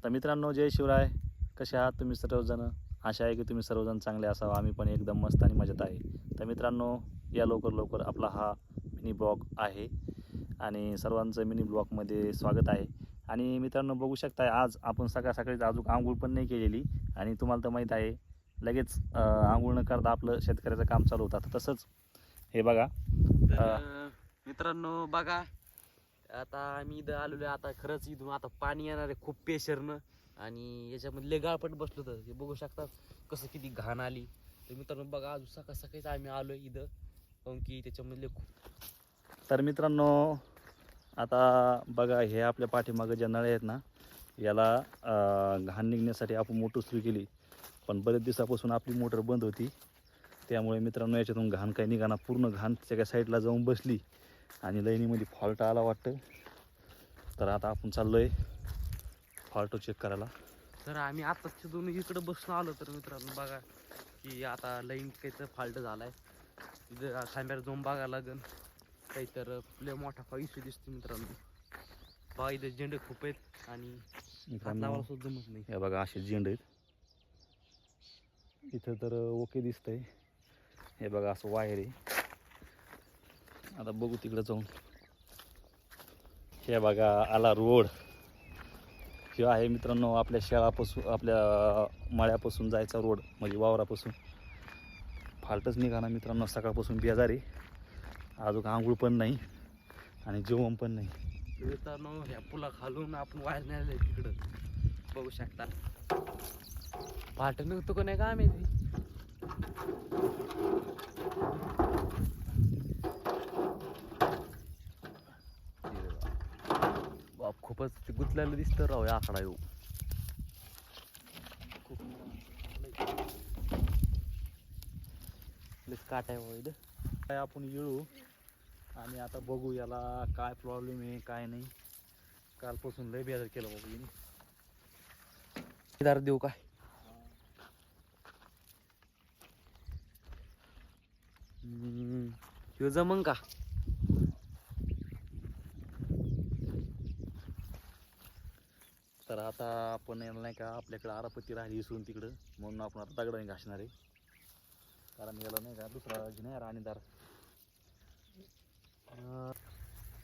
तर मित्रांनो, जय शिवराय. कसे आहात तुम्ही सर्वजण? आशा आहे की तुम्ही सर्वजण चांगले असावं. आम्ही पण एकदम मस्त आणि मजेत आहे. तर मित्रांनो, या लवकर लवकर आपला हा मिनी ब्लॉग आहे आणि सर्वांचं मिनी ब्लॉगमध्ये स्वागत आहे. आणि मित्रांनो, बघू शकताय आज आपण सकाळ सकाळीच अजून आंघोळ पण नाही केलेली आणि तुम्हाला तर माहीत आहे लगेच आंघोळ न करता आपलं शेतकऱ्याचं काम चालू होतं. तर तसंच हे बघा. मित्रांनो बघा, आता आम्ही इथं आलेलो आहे. आता खरंच इथून आता पाणी येणार आहे खूप प्रेशरनं आणि याच्यामध्ये लय गाळपट बसलो होतं. हे बघू शकतात कसं किती घाण आली. तर मित्रांनो बघा, आज सकाळ सकाळीच आम्ही आलोय इथं, काऊन की त्याच्यामधले तर मित्रांनो, आता बघा, हे आपल्या पाठीमागं ज्या नळ्या आहेत ना, याला घाण निघण्यासाठी आपण मोटर सुरू केली, पण बरेच दिवसापासून आपली मोटर बंद होती. त्यामुळे मित्रांनो याच्यातून घाण काही निघाना, पूर्ण घाण त्याच्या साईडला जाऊन बसली आणि लाईनीमध्ये फॉल्ट आला वाटतं. तर आता आपण चाललो आहे फॉल्ट चेक करायला. तर आम्ही आताच तिथून इकडं बसून आलो. तर मित्रांनो बघा की आता लाईन काहीतर फॉल्ट झालाय. तिथं थांब्यावर जाऊन बघायला लागेल. काहीतर लय मोठा इश्यू दिसतो मित्रांनो. बघा इथं झेंडे खूप आहेत आणि हात लावायला सुद्धा जमत नाही. हे बघा, असे झेंड आहेत इथं. तर ओके दिसतंय. हे बघा, असं वायर आहे. आता बघू तिकडं जाऊन. हे बघा, आला रोड. हे आहे मित्रांनो आपल्या शाळापासून, आपल्या मळ्यापासून जायचा रोड, म्हणजे वावरापासून. फाल्टच निघाला मित्रांनो, सकाळपासून बेजार आहे. अजून आंघोळ पण नाही आणि जेवण पण नाही. मित्रांनो ह्या पुला खालून आपण वायर न्यायला तिकडं बघू शकता. फाट निघतो का नाही का आम्ही बाप, खूपच गुतलेलं दिसतं राव या आकडा येऊ. खूप काट आहे इथं. काय आपण येऊ आणि आता बघू याला काय प्रॉब्लेम आहे काय नाही. कालपासून लय बेजार केलं बाबा हिने. दार देऊ काय? ह्यो जमन का? तर आता आपण याला नाही का, आपल्याकडे आरापत्ती राहिली इसरून तिकडं, म्हणून आपण आता दगडाने घासणार आहे. कारण याला नाही का दुसरा नाही राणीदार.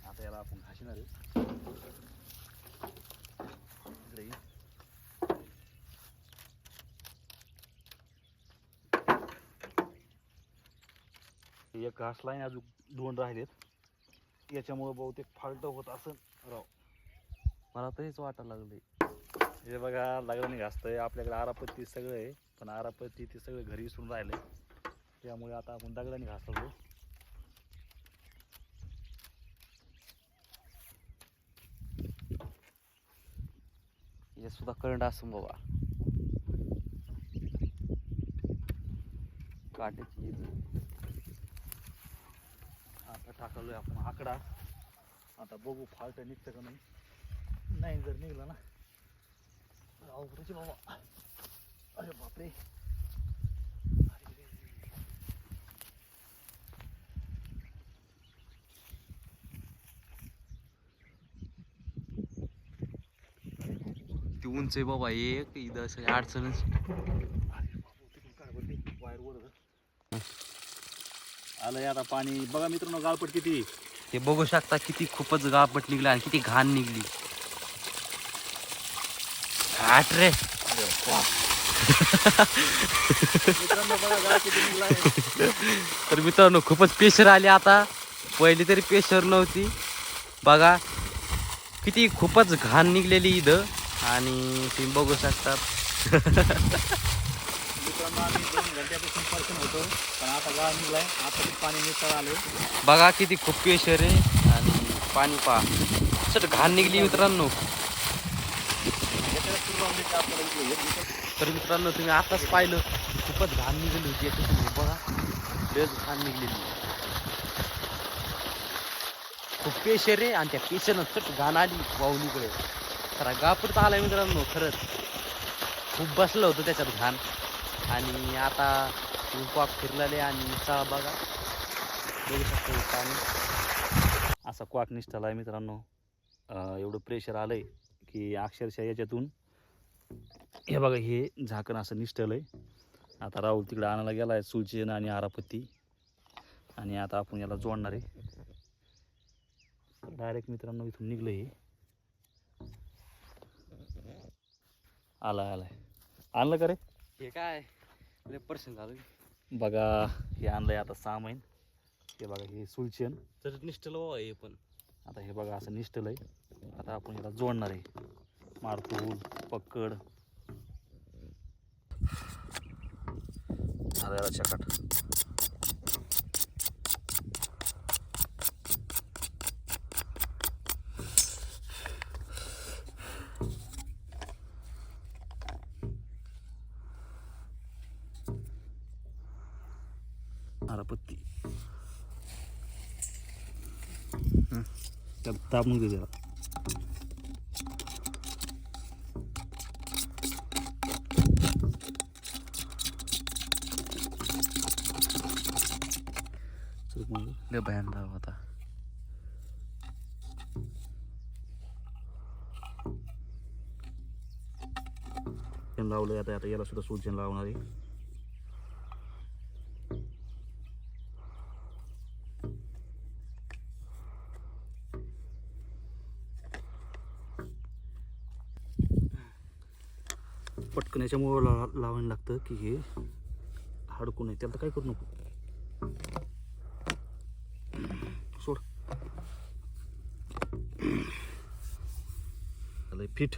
आता याला आपण घासणार आहे. इकडे ये. एक घासला आहे, अजून 2 राहिलेत. याच्यामुळं बहुतेक फाल्ट होत असं राव. मला तरीच वाटायला लागलंय. हे बघा, दगडाने घासतंय. आपल्याकडे आरापत्ती सगळं आहे, पण आरापत्ती ते सगळं घरी विसरून राहिले. त्यामुळे आता आपण दगडाने घासतो. हे सुद्धा करंट असं बाबा, काट्याची. आता टाकलोय आपण आकडा. आता बघू फाल्ट निघतं का नाही. नाही जर निघला ना अवघडच बाबा. अरे बापरे. ती उंच आहे बाबा एक, इथं असं अडचणच. वायर वर आलंय आता पाणी. बघा मित्रांनो, गाळपट किती. हे बघू शकता किती खूपच गाळपट निघला आणि किती घाण निघली. हाट रे. मित्रांनो बघा, गाळ किती निघलाय. तर मित्रांनो खूपच प्रेशर आली आता. पहिली तरी प्रेशर नव्हती. बघा किती खूपच घाण निघलेली इथं आणि तुम्ही बघू शकतात. मित्रांनो, आम्ही 2 घंट्यापासून पर्सन होतो, पण आता गाळ निघलाय. आता पाणी निघता आले. बघा किती खूप प्रेशर आहे आणि पाणी पहा सट घाण निघली मित्रांनो. तर मित्रांनो तुम्ही आताच पाहिलं खूपच घाण निघाली होती याच्यातून. बघा लयच घाण निघलेली. खूप प्रेशर आहे आणि त्या प्रेशरनं सट घाण आली वाहुलीकडे. खरा गापरत आलाय मित्रांनो. खरंच खूप बसलं होतं त्याच्यात घाण. आणि आता कॉक फिरलेले आणि चला बघा बघू शकतो पाणी असा क्वाक निष्ठाला आहे मित्रांनो. एवढं प्रेशर आलंय की अक्षरशः याच्यातून हे बघा हे झाकण असं निष्ठल आहे. आता राहुल तिकडे आणायला गेला आहे सुलचेन आणि आरापत्ती आणि आता आपण याला जोडणार आहे. डायरेक्ट मित्रांनो इथून निघलं हे. आलाय आणलं का रे? हे काय लय पर्सेंट झालं बघा हे आणलंय आता सामान. हे बघा हे सुलचेन. तर निष्ठल बाबा हे पण. आता हे बघा असं निष्ठल आहे. आता आपण याला जोडणार आहे. मारतूल पकड आता याला चकाट. आरापत्ती त्यात दाबून दे जरा. लय भयान झाला होता. लावलंय आता याला सुद्धा सूचन लावणार आहे. पटकन याच्यामुळं लावायला लागतं की हे हडकू नये. त्याला तर काय करू नको. सोड फिट.